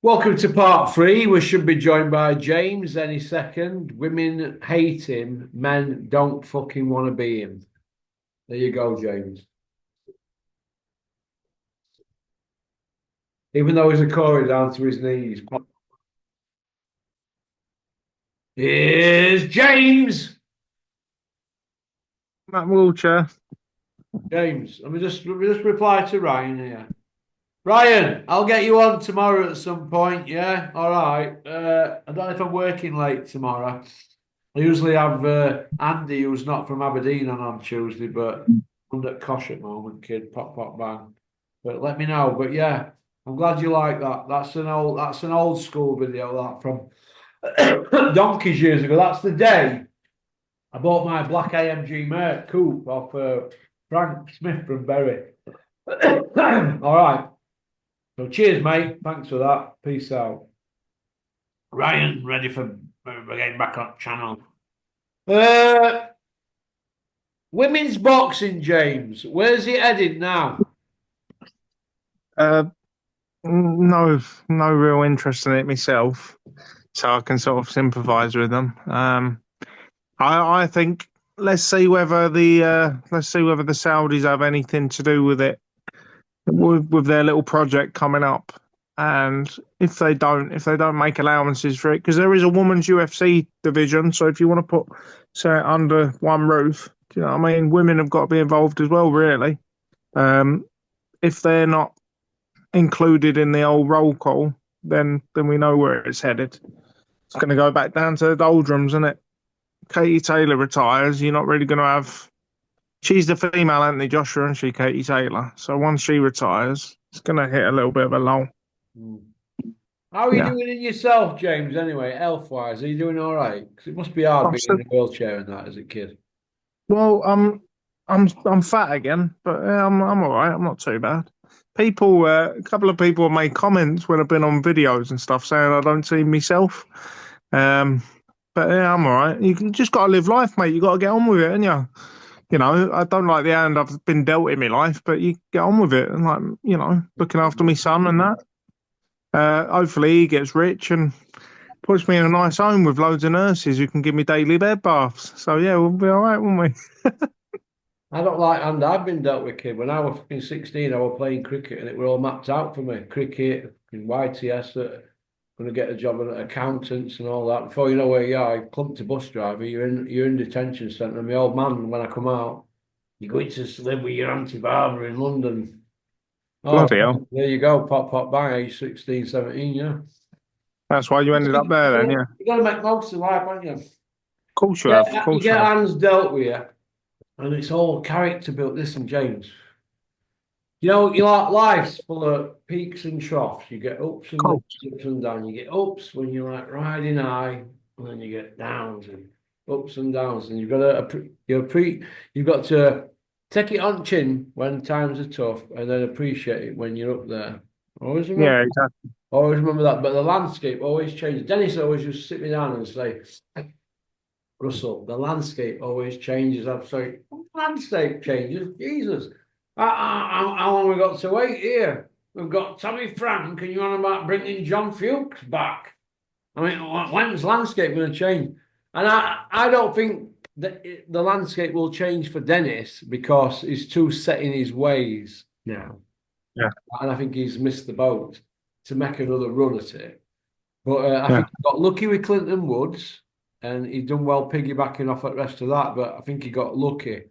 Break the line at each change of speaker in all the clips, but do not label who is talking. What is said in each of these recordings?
Welcome to part three. We should be joined by James any second. Women hate him, men don't fucking want to be him. There you go, James. Even though he's a Corey down to his knees. Here's James.
That wheelchair.
James, let me just reply to Ryan here. Ryan, I'll get you on tomorrow at some point. Yeah, all right. I don't know if I'm working late tomorrow. I usually have Andy, who's not from Aberdeen, on Tuesday, but I'm at Kosh at the moment, kid. Pop, pop, bang. But let me know. But yeah, I'm glad you like that. That's an old school video that from donkeys years ago. That's the day I bought my black AMG Merc coupe off Frank Smith from Bury. All right. So cheers, mate. Thanks for that. Peace out. Ryan, ready for getting back on channel. Uh, Women's boxing, James. Where's it headed now?
Uh, no real interest in it myself, so I can sort of sympathise with them. I think let's see whether the Saudis have anything to do with it with their little project coming up, and if they don't make allowances for it, because there is a women's UFC division, so if you want to put say it under one roof, do you know what I mean? Women have got to be involved as well, really. Um, if they're not included in the old roll call, then we know where it's headed. It's going to go back down to the doldrums, isn't it? Katie Taylor retires. You're not really going to have. She's the female Anthony Joshua, and she Katie Taylor. So once she retires, it's going to hit a little bit of a lull.
Hmm. How are you
Yeah.
doing in yourself, James, anyway, health-wise? Are you doing all right? 'Cause it must be hard
I'm
being
still,
in a wheelchair and that as a kid.
well, I'm fat again, but I'm all right. I'm not too bad. A couple of people have made comments when I've been on videos and stuff saying I don't see myself. Um, but yeah, I'm all right. Just got to live life, mate. You got to get on with it, and you know, I don't like the hand I've been dealt in my life, but you get on with it, and like, you know, looking after my son and that. Hopefully, he gets rich and puts me in a nice home with loads of nurses who can give me daily bed baths. So yeah, we'll be all right, won't we?
I don't like, and I've been dealt with, kid. When I was fucking 16, I was playing cricket and it were all mapped out for me. Cricket, in YTS, going to get a job at accountants and all that. Before you know where you are, you clumped a bus driver, you're in detention centre. And my old man, when I come out, you're going to live with your Auntie Barbara in London. Oh,
Bloody hell.
there you go. Pop, pop, bang, age 16, 17, yeah.
That's why you ended up
You
there then,
gotta,
yeah.
you gotta make most of life, haven't you?
Of course you have. Of
Yeah, you
course you
get
have. Of
hands dealt with you, and it's all character built. Listen, James, life's full of peaks and troughs. You get ups and downs,
course.
ups and downs. You get ups when you're like riding high, and then you get downs and ups and downs. And you've got to take it on chin when times are tough, and then appreciate it when you're up there. Always remember.
Yeah, exactly.
Always remember that. But the landscape always changes. Dennis always just sit me down and say, Russell, the landscape always changes. I'm sorry, landscape changes. Jesus. How long we got to wait here? We've got Tommy Frank and you're on about bringing John Fuchs back. I mean, when's landscape going to change? And I don't think that the landscape will change for Dennis because he's too set in his ways now.
Yeah,
And I think he's missed the boat to make another run at it. But I
yeah.
think he got lucky with Clinton Woods, and he done well piggybacking off the rest of that. But I think he got lucky.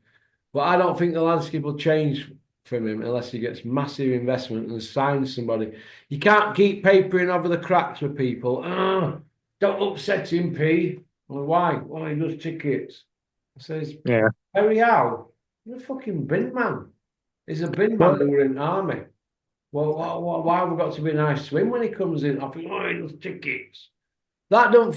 But I don't think the landscape will change from him unless he gets massive investment and signs somebody. You can't keep papering over the cracks with people. Don't upset him, P. Well, why? Well, he does tickets. I says,
Yeah.
Harry Howe, you're a fucking bin man. He's a bin man
Well,
who were in the army. Well, why have we got to be nice to him when he comes in? I think, oh, he does tickets. That don't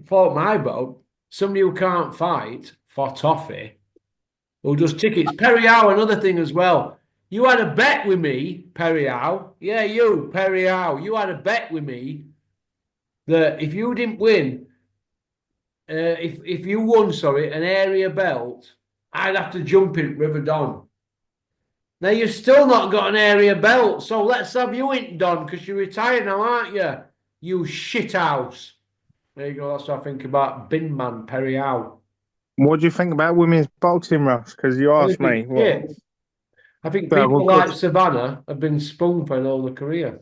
float my boat. Somebody who can't fight for toffee, who does tickets. Perry Howe, another thing as well. You had a bet with me, Perry Howe. Yeah, you, Perry Howe. You had a bet with me that if you didn't win, if you won, sorry, an area belt, I'd have to jump in River Don. Now you've still not got an area belt, so let's have you in, Don, because you're retired now, aren't you? You shit house. There you go. That's what I think about Bin Man Perry Howe.
What do you think about women's boxing, Russ? Because you
I
asked
think it's
me. What?
shit. I think
Yeah, well,
people
good.
like Savannah have been spoon-fed all the career,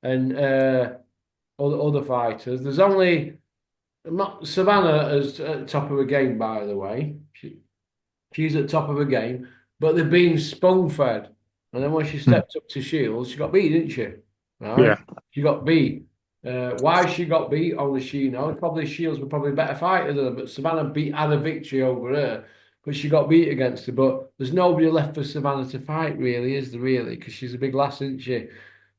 and other fighters. There's only not Savannah is at the top of her game, by the way. She's at the top of her game, but they've been spoon fed. And then when she
Mm.
stepped up to Shields, she got beat, didn't she? Right?
Yeah.
She got beat. Why she got beat, only she knows. Probably Shields were probably a better fighter than her, but Savannah had a victory over her, but she got beat against her. But there's nobody left for Savannah to fight, really, is there, really? Because she's a big lass, isn't she?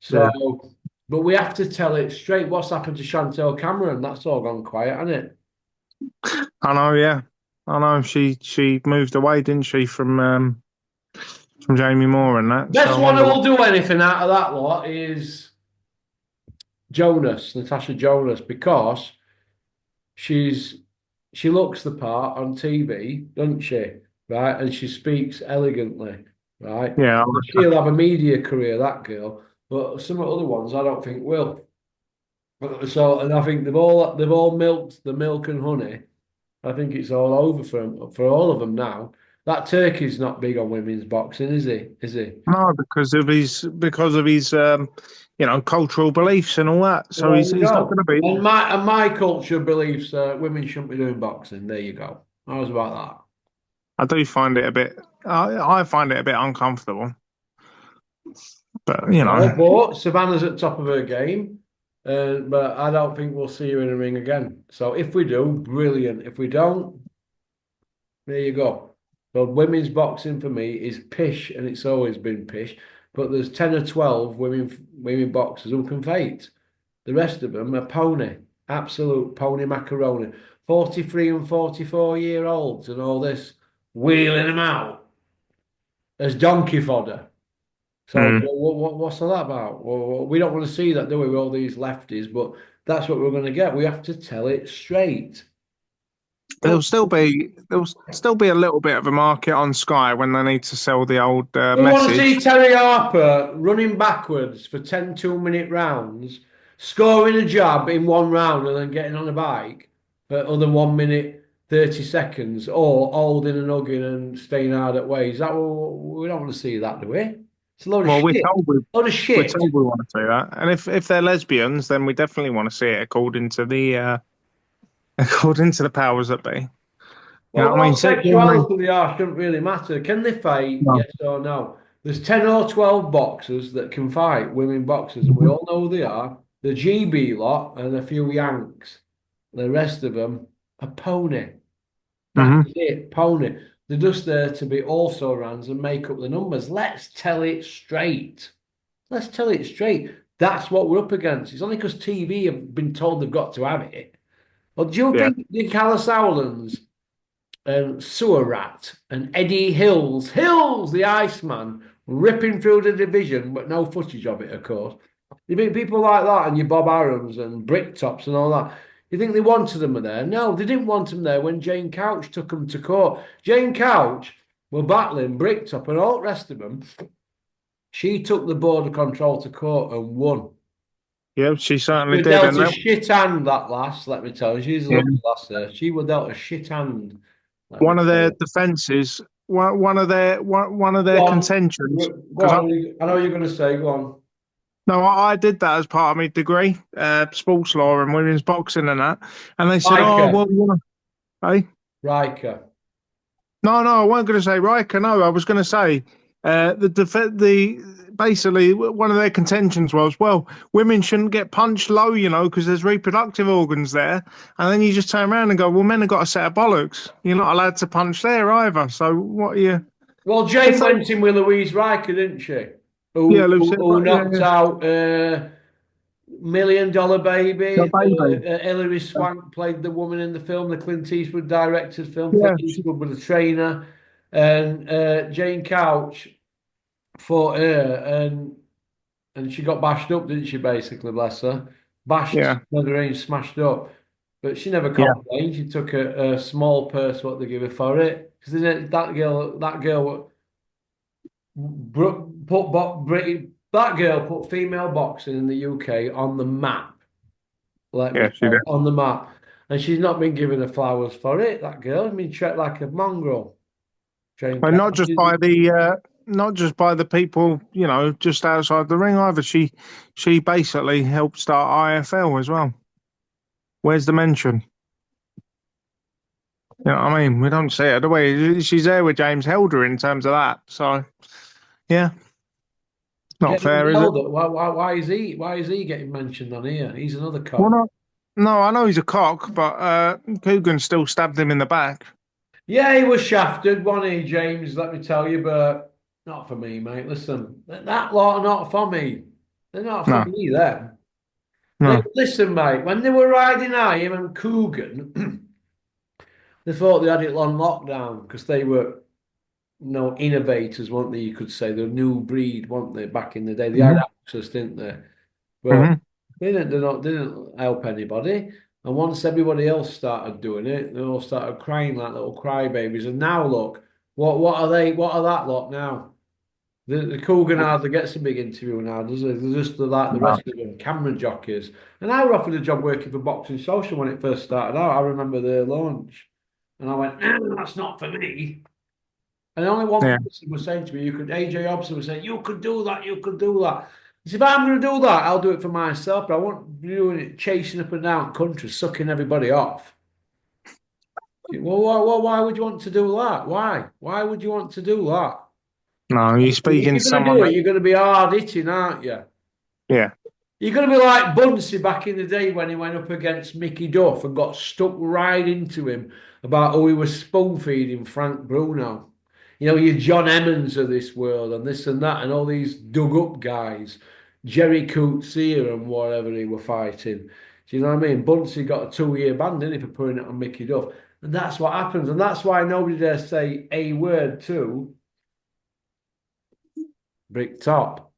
So,
Yeah.
but we have to tell it straight. What's happened to Chantel Cameron? That's all gone quiet, hasn't it?
I know. Yeah. I know. She moved away, didn't she, from Jamie Moore and that. So
Best
I
one who
wonder what.
will do anything out of that lot is Jonas, Natasha Jonas, because she's she looks the part on TV, doesn't she? Right, and she speaks elegantly, right?
Yeah.
She'll have a media career, that girl, but some of the other ones I don't think will. So, and I think they've all milked the milk and honey. I think it's all over for all of them now. That Turkey's not big on women's boxing, is he? Is he?
No, because of his cultural beliefs and all that. So
Well,
he's
there you
he's not going
go.
to be.
And my culture believes women shouldn't be doing boxing. There you go. I was about
I do find it a bit. I find it a bit uncomfortable. But
that. No, but Savannah's at top of her game, but I don't think we'll see her in a ring again. So if we do, brilliant. If we don't, there you go. So women's boxing for me is pish, and it's always been pish. But there's 10 or 12 women boxers who can fight. The rest of them are pony, absolute pony macaroni. 43 and 44-year olds and all this, wheeling them out as donkey fodder. So
mm,
what's all that about? Well, we don't want to see that, do we, with all these lefties? But that's what we're going to get. We have to tell it straight. Well,
there'll still be a little bit of a market on Sky when they need to sell the old
we want to see
message.
Terry Harper running backwards for 10 2-minute rounds, scoring a jab in one round and then getting on a bike for other 1 minute 30 seconds, or holding and hugging and staying hard at ways. That we don't want to see that, do we? It's a load of
Well, we're
shit.
told we
Load of
we're
shit.
told we want to see that, and if they're lesbians, then we definitely want to see it according to the according to the powers that be. You
Well,
know what I mean?
what
See, I mean,
sexuality they are shouldn't really matter. Can they fight?
no.
Yes or no? There's 10 or 12 boxers that can fight, women boxers, and we all know who they are. The GB lot and a few Yanks. The rest of them are pony. That's
Hmm.
it, pony. They're just there to be also rans and make up the numbers. Let's tell it straight. Let's tell it straight. That's what we're up against. It's only because TV have been told they've got to have it. Well, do you
Yeah,
think the Callis Howlands Sewer Rat and Eddie Hills, the Iceman, ripping through the division, but no footage of it, of course. You think people like that and your Bob Arums and Bricktops and all that, you think they wanted them there? No, they didn't want them there when Jane Couch took them to court. Jane Couch were battling Bricktop and all the rest of them. She took the border control to court and won.
yeah, she
She
certainly
was
did,
dealt
and
a
that,
shit hand, that lass, let me tell you. She's a
yeah,
lovely lass there. She was dealt a shit hand, let me
one of
tell
their
you.
defences, one of their
Go on.
contentions,
Go
because
on. I know you're going to say, go on.
no, I did that as part of my degree, sports law and women's boxing and that, and they said, oh
Riker.
well, hey.
Riker.
No, I wasn't going to say Riker. No, I was going to say the basically one of their contentions was, well, women shouldn't get punched low, because there's reproductive organs there, and then you just turn around and go, well, men have got a set of bollocks. You're not allowed to punch there either. So what are you?
Well,
If
Jane
they,
went in with Louise Riker, didn't she?
yeah,
Who,
Lucy,
who, who
yeah,
knocked
yeah,
out Million Dollar
the
Baby.
baby,
Hilary Swank played the woman in the film, the Clint Eastwood directed film. Clint
yeah,
Eastwood was a trainer. And Jane Couch fought her and she got bashed up, didn't she, basically, bless her? Bashed,
yeah,
range smashed up. But she never
yeah,
complained. She took a small purse, what they give her for it. Because that girl that girl put female boxing in the UK on the map. Let me
Yeah, she did.
tell on the map, and she's not been given her flowers for it. That girl, I mean, treated like a mongrel. Trained
And not just
coaches.
by the people, just outside the ring either. She basically helped start IFL as well. Where's the mention? You know what I mean? We don't see it, do we? She's there with James Helder in terms of that. So, yeah, not
James
fair, is it?
Elder, why is he getting mentioned on here? He's another
Well,
cock.
not, no, I know he's a cock, but Coogan still stabbed him in the back.
Yeah, he was shafted, wasn't he, James? Let me tell you, but not for me, mate. Listen, that lot are not for me. They're not for
No,
me. Them. They
no.
listen, mate. When they were riding him and Coogan, they thought they had it on lockdown because they were innovators, weren't they? You could say the new breed, weren't they? Back in the day, they had
Hmm.
access, didn't they? But
Hmm.
they didn't help anybody. And once everybody else started doing it, they all started crying like little crybabies. And now look, what are they? What are that lot now? The Coogan hardly gets a big interview now, does it? They're just like the
No.
rest of them, camera jockeys. And I was offered a job working for Boxing Social when it first started out. I remember the launch. And I went, that's not for me. And only one
Yeah.
person was saying to me, AJ Hobson was saying, you could do that, you could do that. He said, if I'm going to do that, I'll do it for myself, but I won't be doing it chasing up and down country, sucking everybody off. Well, why would you want to do that? Why? Why would you want to do that?
No, you're
If
speaking
you're
to
going to
someone
do
that,
it, you're going to be hard hitting, aren't you?
yeah.
You're going to be like Bunsey back in the day when he went up against Mickey Duff and got stuck right into him about how he was spoon feeding Frank Bruno. Your John Emmons of this world and this and that, and all these dug up guys, Jerry Coetzee and whatever he were fighting. Do you know what I mean? Bunsey got a 2-year ban, didn't he, for putting it on Mickey Duff? And that's what happens. And that's why nobody dares say a word to Brick Top.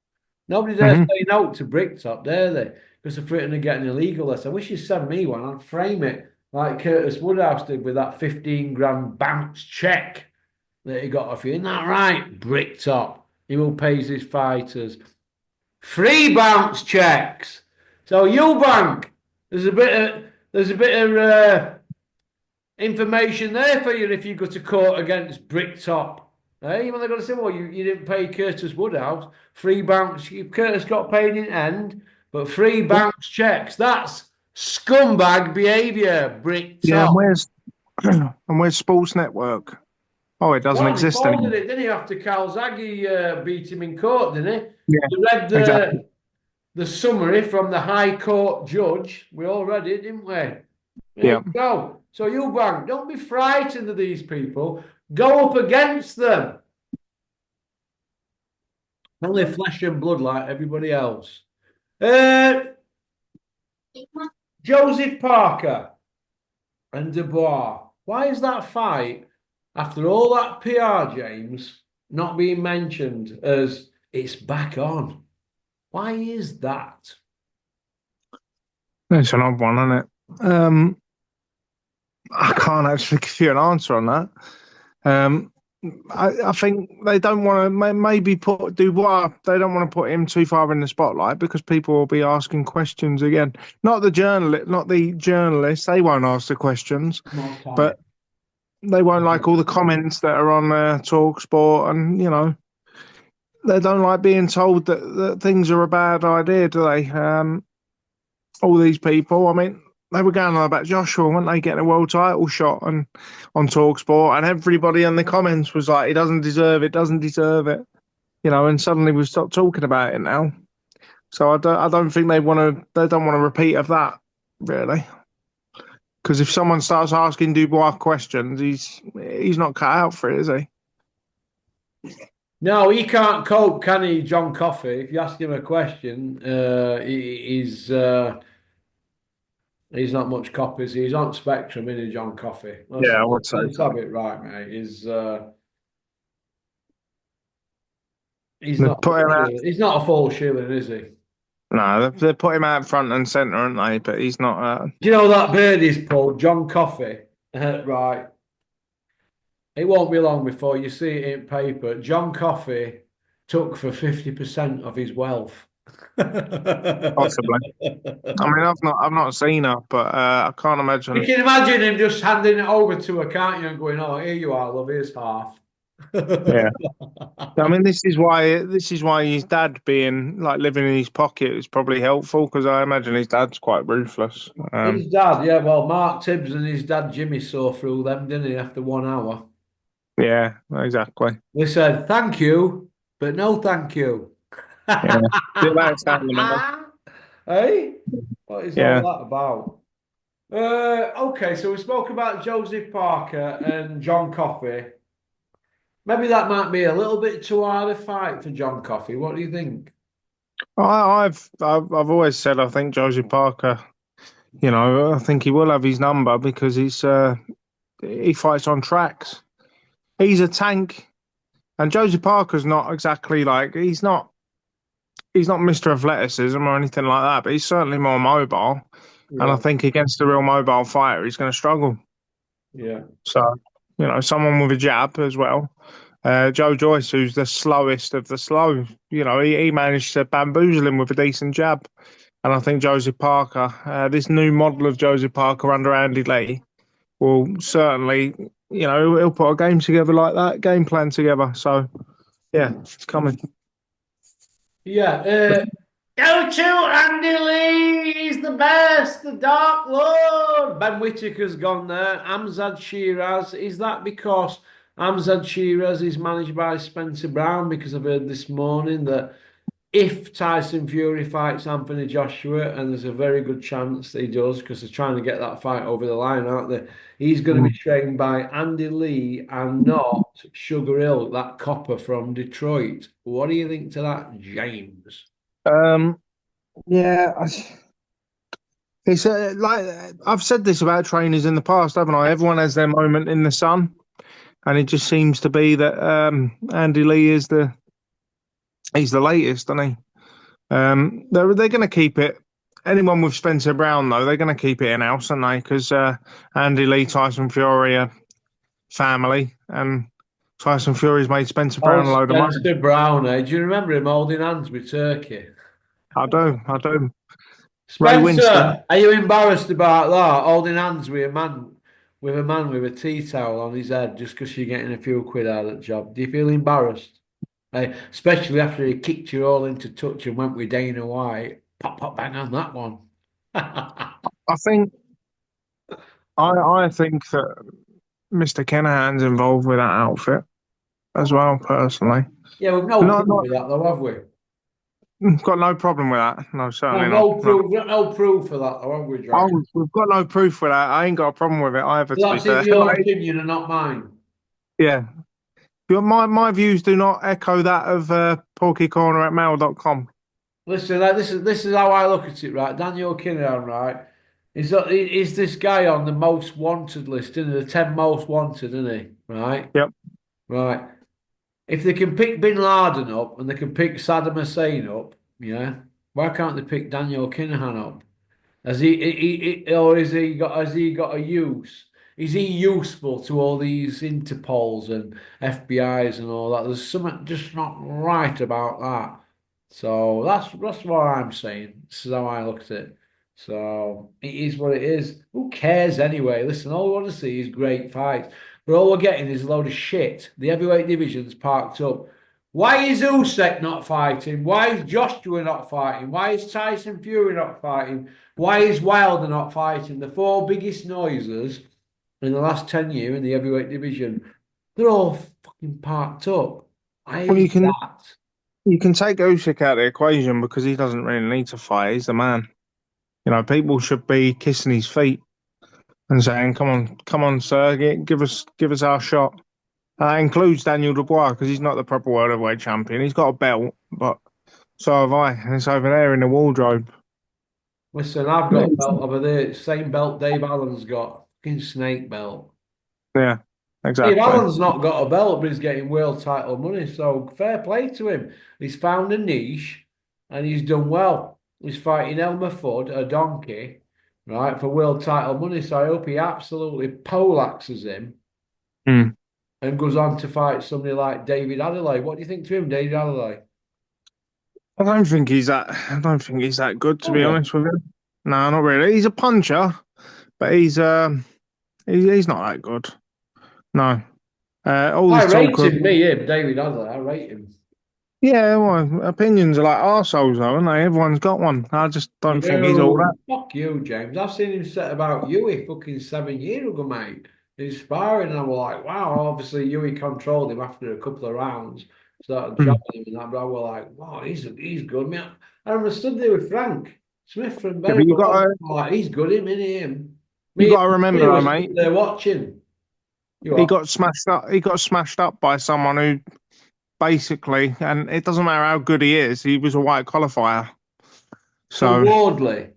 Nobody dares
Hmm.
say no to Bricktop, dare they? Because they're threatening to get an illegal list. I wish you'd send me one. I'd frame it like Curtis Woodhouse did with that 15 grand bounce check that he got off you. Isn't that right, Bricktop? He will pays his fighters. Free bounce checks. So Eubank, there's a bit of information there for you if you go to court against Bricktop. Hey, well, they're going to say, well, you didn't pay Curtis Woodhouse. Free bounce. Curtis got paid in end, but free bounce checks. That's scumbag behaviour,
Yeah, and
Bricktop.
where's Sports Network? Oh, it doesn't
Well, he
exist
folded
anymore.
it, didn't he, after Calzaghe beat him in court, didn't he?
Yeah,
You read
exactly.
the summary from the High Court judge. We all read it, didn't we? There
Yeah.
you go. So you bank, don't be frightened of these people. Go up against them. Only flesh and blood like everybody else. Uh, Joseph Parker and Dubois. Why is that fight, after all that PR, James, not being mentioned as it's back on? Why is that?
It's an odd one, isn't it? I can't actually give you an answer on that. Um, I think they don't want to maybe put Dubois. They don't want to put him too far in the spotlight because people will be asking questions again. Not the journalists. They won't ask the questions,
More time.
but they won't like all the comments that are on Talk Sport, and they don't like being told that things are a bad idea, do they? All these people. I mean, they were going on about Joshua, weren't they, getting a world title shot and on Talksport, and everybody in the comments was like, "He doesn't deserve it, doesn't deserve it," And suddenly we've stopped talking about it now. So I don't think they don't want to repeat of that really, because if someone starts asking Dubois questions, he's not cut out for it, is he?
No, he can't cope, can he, John Coffey? If you ask him a question, he's not much copies. He's on spectrum, isn't he, John Coffey? Let's,
Yeah, I would say
let's
so.
have it right, mate. He's
They
not
put
full
him out.
shilling. He's not a full shilling, is he?
No, they put him out front and centre, aren't they? But he's not.
Do you know that bird he's pulled, John Coffey? Right. It won't be long before you see it in paper. John Coffey took for 50% of his wealth.
Possibly. I mean, I've not seen her, but I can't
You
imagine.
can imagine him just handing it over to her, can't you? And going, "Oh, here you are, love. Here's half."
Yeah. I mean, this is why his dad being like living in his pocket is probably helpful because I imagine his dad's quite ruthless.
His dad, yeah, well, Mark Tibbs and his dad Jimmy saw through them, didn't he, after 1 hour?
Yeah, exactly.
They said, thank you, but no thank you.
Yeah. Yeah, that's how the man.
Hey, what is all
Yeah.
that about? Okay, so we spoke about Joseph Parker and John Coffey. Maybe that might be a little bit too hard a fight for John Coffey. What do you think?
I've always said I think Josie Parker. I think he will have his number because he fights on tracks. He's a tank, and Josie Parker's not exactly like he's not Mr. Athleticism or anything like that, but he's certainly more mobile. And I
Yeah,
think against a real mobile fighter, he's going to struggle.
yeah.
So, someone with a jab as well. Joe Joyce, who's the slowest of the slow, he managed to bamboozle him with a decent jab. And I think Josie Parker, this new model of Josie Parker under Andy Lee, will certainly, he'll put a game together like that, game plan together. So, yeah, it's coming.
Yeah, go to Andy Lee. He's the best, the Dark Lord. Ben Whitaker's gone there. Amzad Shiraz. Is that because Amzad Shiraz is managed by Spencer Brown? Because I've heard this morning that if Tyson Fury fights Anthony Joshua, and there's a very good chance that he does because they're trying to get that fight over the line, aren't they? He's going to be
Mm.
trained by Andy Lee and not Sugar Hill, that copper from Detroit. What do you think to that, James?
Um, yeah, it's like I've said this about trainers in the past, haven't I? Everyone has their moment in the sun, and it just seems to be that Andy Lee he's the latest, isn't he? They're going to keep it. Anyone with Spencer Brown though, they're going to keep it in house, aren't they? Because Andy Lee, Tyson Fury are family, and Tyson Fury's made Spencer
Oh,
Brown a load of money.
Spencer Brown, eh? Do you remember him holding hands with Turkey?
I do, I do. Ray Winston.
Spencer, are you embarrassed about that? Holding hands with a man with a tea towel on his head just because you're getting a few quid out of the job. Do you feel embarrassed? Especially after he kicked you all into touch and went with Dana White. Pop, pop, bang on that one.
I think I think that Mr. Kenahan's involved with that outfit as well, personally.
Yeah, we've no
Not,
proof
not
of that though, have we?
got no problem with that. No,
No,
certainly not.
no
No.
proof. We've got no proof of that though, have we,
Oh,
Dre?
we've got no proof with that. I ain't got a problem with it either,
So
to be
that's in
fair.
your
Like,
opinion and not mine.
yeah. But my views do not echo that of porkycorner@mail.com.
Listen, this is how I look at it, right? Daniel Kinahan, right? Is this guy on the most wanted list, isn't he? The 10 most wanted, isn't he? Right?
Yep.
Right. If they can pick Bin Laden up and they can pick Saddam Hussein up, yeah, why can't they pick Daniel Kinahan up? Or has he got a use? Is he useful to all these Interpols and FBI's and all that? There's something just not right about that. So that's what I'm saying. This is how I look at it. So it is what it is. Who cares anyway? Listen, all we want to see is great fights. But all we're getting is a load of shit. The heavyweight division's parked up. Why is Usyk not fighting? Why is Joshua not fighting? Why is Tyson Fury not fighting? Why is Wilder not fighting? The four biggest noises in the last 10 years in the heavyweight division, they're all fucking parked up. Why
Well,
is that?
you can take Usyk out of the equation because he doesn't really need to fight. He's the man. People should be kissing his feet and saying, come on, sir, give us our shot." That includes Daniel Dubois because he's not the proper world heavyweight champion. He's got a belt, but so have I, and it's over there in the wardrobe.
Listen, I've got a belt over there. Same belt Dave Allen's got. Fucking snake belt.
Yeah,
Dave
exactly.
Allen's not got a belt, but he's getting world title money. So fair play to him. He's found a niche and he's done well. He's fighting Elmer Fudd, a donkey, right, for world title money. So I hope he absolutely poleaxes him.
Hmm.
and goes on to fight somebody like David Adelaide. What do you think to him, David Adelaide?
I don't think he's that. I don't think he's that good, to
Oh,
be
yeah.
honest with you. No, not really. He's a puncher, but he's not that good. No. All
I
this
rate
talk of
him, me, him, David Adelaide. I rate him.
yeah, well, opinions are like arseholes, though, aren't they? Everyone's got one. I just don't think he's all that.
You, fuck you, James. I've seen him set about Yui fucking 7 years ago, mate. He's sparring, and I was like, wow, obviously Yui controlled him after a couple of rounds, started
Hmm.
jabbing him and that, but I was like, wow, he's good. I remember stood there with Frank Smith from
Yeah, but
Berry. Like, he's good, him, isn't him?
you
Me
got to
and
remember,
he
though,
was stood
mate.
there watching. You
He
are.
got smashed up. He got smashed up by someone who basically, and it doesn't matter how good he is, he was a white qualifier.
So
So
Wardley.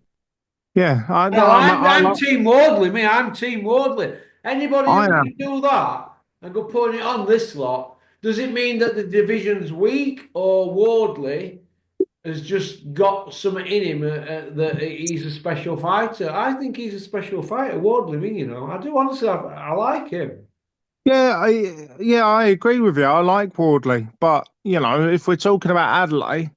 yeah, I
Well,
I'm I
I'm
like
Team Wardley, me. I'm Team Wardley. Anybody who
I
can
am.
do that and go putting it on this lot, does it mean that the division's weak or Wardley has just got something in him that he's a special fighter? I think he's a special fighter, Wardley. Me, I do honestly. I like him.
Yeah, I agree with you. I like Wardley, but if we're talking about Adelaide,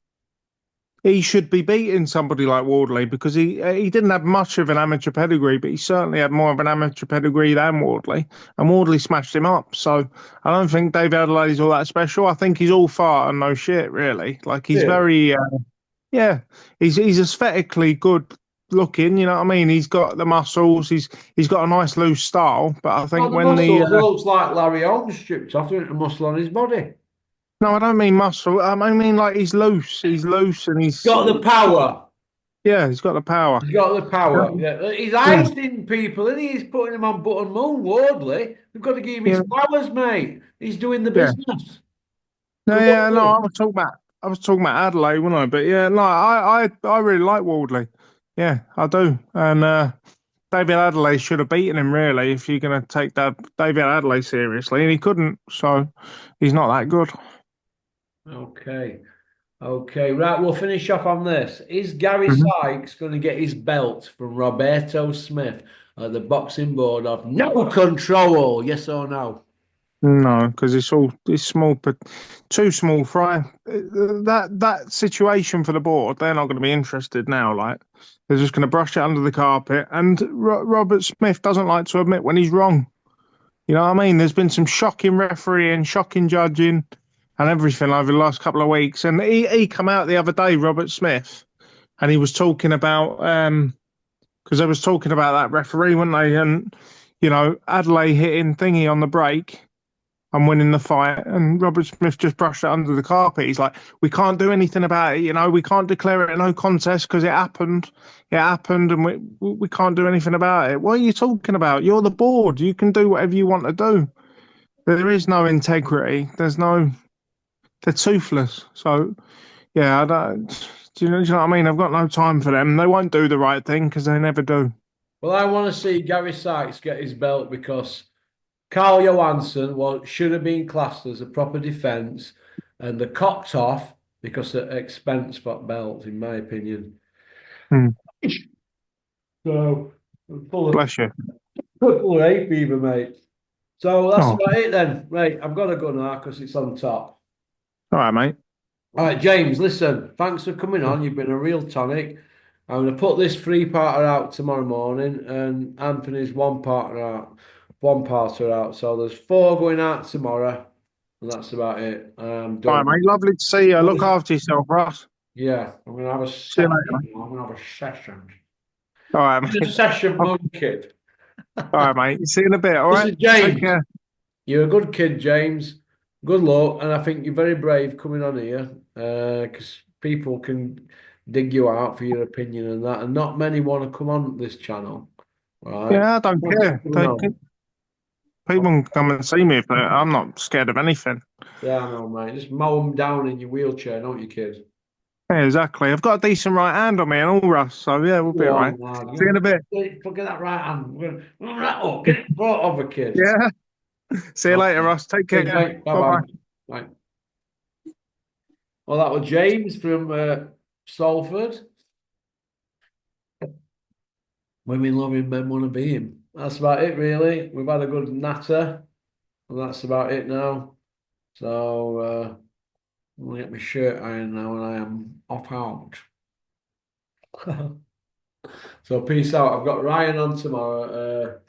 he should be beating somebody like Wardley because he didn't have much of an amateur pedigree, but he certainly had more of an amateur pedigree than Wardley, and Wardley smashed him up. So I don't think Dave Adelaide's all that special. I think he's all fart and no shit, really. Like he's
Yeah.
very yeah, he's aesthetically good looking. You know what I mean? He's got the muscles. He's got a nice loose style, but I
Not
think
the
when the
muscles. It looks like Larry Holmes stripped off the muscle on his body.
no, I don't mean muscle. I mean like he's loose. He's loose and
Got the power.
yeah, he's got the power.
He's got the power. Yeah. He's
Yeah,
icing people, and he's putting him on button moon, Wardley. We've got to give him his
yeah,
flowers, mate. He's doing the
yeah.
business.
No,
Good
yeah, no.
Wardley.
I was talking about Adelaide, wasn't I? But yeah, no, I really like Wardley. Yeah, I do. And David Adelaide should have beaten him really if you're going to take that David Adelaide seriously, and he couldn't. So he's not that good.
Okay. Okay. Right. We'll finish off on this. Is Gary
Mhm.
Sykes going to get his belt from Roberto Smith at the boxing board of no control? Yes or no?
No, because it's small, but too small fry. That situation for the board, they're not going to be interested now. Like they're just going to brush it under the carpet. And Robert Smith doesn't like to admit when he's wrong. You know what I mean? There's been some shocking refereeing, shocking judging, and everything over the last couple of weeks. And he come out the other day, Robert Smith, and he was talking about because they was talking about that referee, weren't they? And Adelaide hitting thingy on the break and winning the fight. And Robert Smith just brushed it under the carpet. He's like, we can't do anything about it. We can't declare it a no contest because it happened. It happened, and we can't do anything about it. What are you talking about? You're the board. You can do whatever you want to do. There is no integrity. There's no. They're toothless. So yeah, I don't. Do you know what I mean? I've got no time for them. They won't do the right thing because they never do.
Well, I want to see Gary Sykes get his belt because Carl Johansson should have been classed as a proper defence, and the cocked off because of expense for belt, in my opinion.
Hmm.
So
Bless you.
full of hay fever, mate. So that's
Oh,
about it then. Right, I've got to go now because it's on top.
all right, mate.
All right, James, listen, thanks for coming on. You've been a real tonic. I'm going to put this three-parter out tomorrow morning, and Anthony's one-parter out. So there's four going out tomorrow, and that's about it. I'm
All right,
done.
mate. Lovely to see you. Look after yourself, Ross.
Yeah, I'm going to have a
See you
session.
later, mate.
I'm going to have a session.
All right,
A
mate.
session,
All
moon kid.
right, mate. See you in a bit. All right.
Listen,
Take
James,
care.
you're a good kid, James. Good luck, and I think you're very brave coming on here because people can dig you out for your opinion and that, and not many want to come on this channel, right?
Yeah, I don't
Want to
care.
come on.
People can come and see me if I'm not scared of anything.
Yeah, I know, mate. Just mow them down in your wheelchair, don't you, kid?
Yeah, exactly. I've got a decent right hand on me and all, Russ. So yeah, we'll be
Go
all right.
on, lad.
See you in a bit.
Forget that right hand. Right up. Get it brought over, kid.
Yeah. See you later,
Okay.
Ross. Take
Cheers,
care.
mate. Bye
Bye
bye.
bye.
Bye. Well, that was James from Salford. Women love him, men want to be him. That's about it, really. We've had a good natter. And that's about it now. So I'm gonna get my shirt ironed now and I am off out. So peace out. I've got Ryan on tomorrow.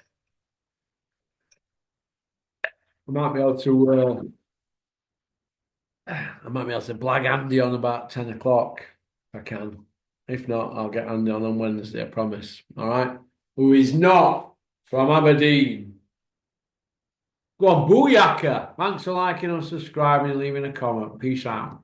I might be able to I might be able to blag Andy on about 10 o'clock if I can. If not, I'll get Andy on Wednesday, I promise. All right. Who is not from Aberdeen. Go on, booyaka. Thanks for liking and subscribing and leaving a comment. Peace out.